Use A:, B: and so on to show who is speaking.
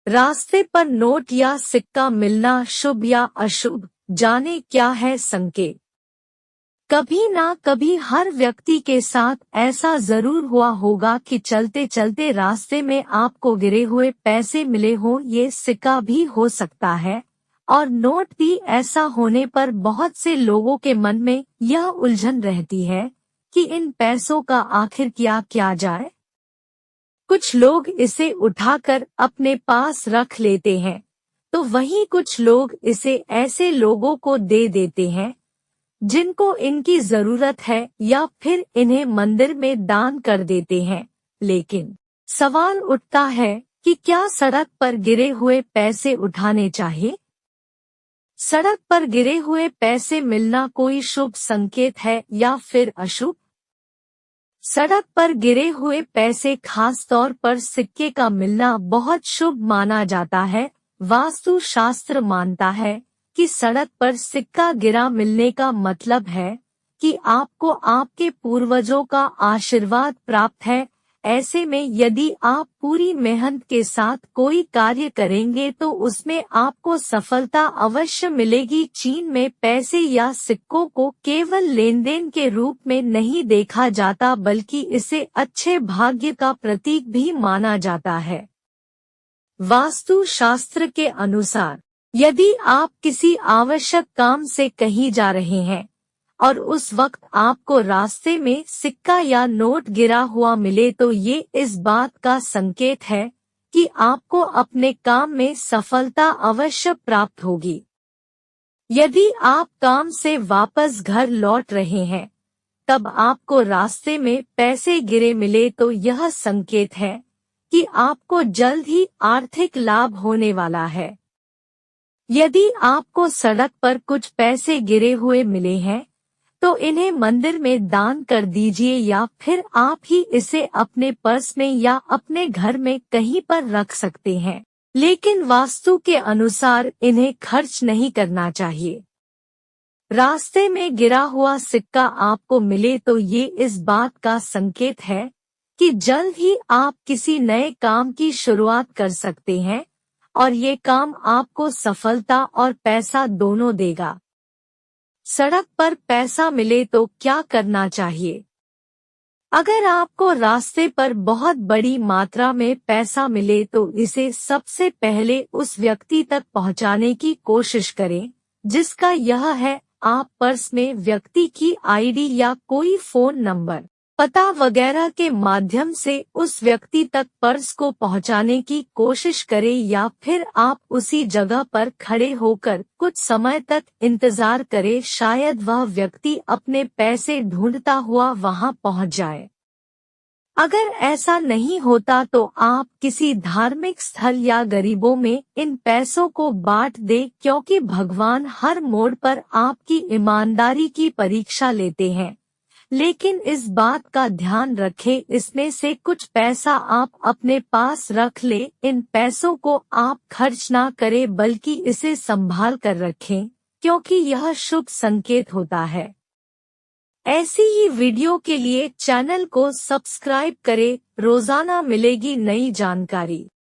A: रास्ते पर नोट या सिक्का मिलना शुभ या अशुभ, जाने क्या है संकेत। कभी ना कभी हर व्यक्ति के साथ ऐसा जरूर हुआ होगा कि चलते चलते रास्ते में आपको गिरे हुए पैसे मिले हों। ये सिक्का भी हो सकता है और नोट भी। ऐसा होने पर बहुत से लोगों के मन में यह उलझन रहती है कि इन पैसों का आखिर क्या जाए। कुछ लोग इसे उठाकर अपने पास रख लेते हैं, तो वहीं कुछ लोग इसे ऐसे लोगों को दे देते हैं जिनको इनकी जरूरत है, या फिर इन्हें मंदिर में दान कर देते हैं। लेकिन सवाल उठता है कि क्या सड़क पर गिरे हुए पैसे उठाने चाहिए? सड़क पर गिरे हुए पैसे मिलना कोई शुभ संकेत है या फिर अशुभ? सड़क पर गिरे हुए पैसे, खास तौर पर सिक्के का मिलना बहुत शुभ माना जाता है। वास्तु शास्त्र मानता है कि सड़क पर सिक्का गिरा मिलने का मतलब है कि आपको आपके पूर्वजों का आशीर्वाद प्राप्त है। ऐसे में यदि आप पूरी मेहनत के साथ कोई कार्य करेंगे तो उसमें आपको सफलता अवश्य मिलेगी। चीन में पैसे या सिक्कों को केवल लेन देन के रूप में नहीं देखा जाता, बल्कि इसे अच्छे भाग्य का प्रतीक भी माना जाता है। वास्तु शास्त्र के अनुसार यदि आप किसी आवश्यक काम से कहीं जा रहे हैं और उस वक्त आपको रास्ते में सिक्का या नोट गिरा हुआ मिले, तो ये इस बात का संकेत है कि आपको अपने काम में सफलता अवश्य प्राप्त होगी। यदि आप काम से वापस घर लौट रहे हैं तब आपको रास्ते में पैसे गिरे मिले, तो यह संकेत है कि आपको जल्द ही आर्थिक लाभ होने वाला है। यदि आपको सड़क पर कुछ पैसे गिरे हुए मिले हैं तो इन्हें मंदिर में दान कर दीजिए, या फिर आप ही इसे अपने पर्स में या अपने घर में कहीं पर रख सकते हैं। लेकिन वास्तु के अनुसार इन्हें खर्च नहीं करना चाहिए। रास्ते में गिरा हुआ सिक्का आपको मिले तो ये इस बात का संकेत है कि जल्द ही आप किसी नए काम की शुरुआत कर सकते हैं और ये काम आपको सफलता और पैसा दोनों देगा। सड़क पर पैसा मिले तो क्या करना चाहिए? अगर आपको रास्ते पर बहुत बड़ी मात्रा में पैसा मिले तो इसे सबसे पहले उस व्यक्ति तक पहुंचाने की कोशिश करें जिसका यह है। आप पर्स में व्यक्ति की आईडी या कोई फोन नंबर, पता वगैरह के माध्यम से उस व्यक्ति तक पर्स को पहुंचाने की कोशिश करें, या फिर आप उसी जगह पर खड़े होकर कुछ समय तक इंतजार करें। शायद वह व्यक्ति अपने पैसे ढूंढता हुआ वहां पहुंच जाए। अगर ऐसा नहीं होता तो आप किसी धार्मिक स्थल या गरीबों में इन पैसों को बांट दें, क्योंकि भगवान हर मोड़ पर आपकी ईमानदारी की परीक्षा लेते हैं। लेकिन इस बात का ध्यान रखें, इसमें से कुछ पैसा आप अपने पास रख लें। इन पैसों को आप खर्च ना करें बल्कि इसे संभाल कर रखें, क्योंकि यह शुभ संकेत होता है। ऐसी ही वीडियो के लिए चैनल को सब्सक्राइब करें। रोजाना मिलेगी नई जानकारी।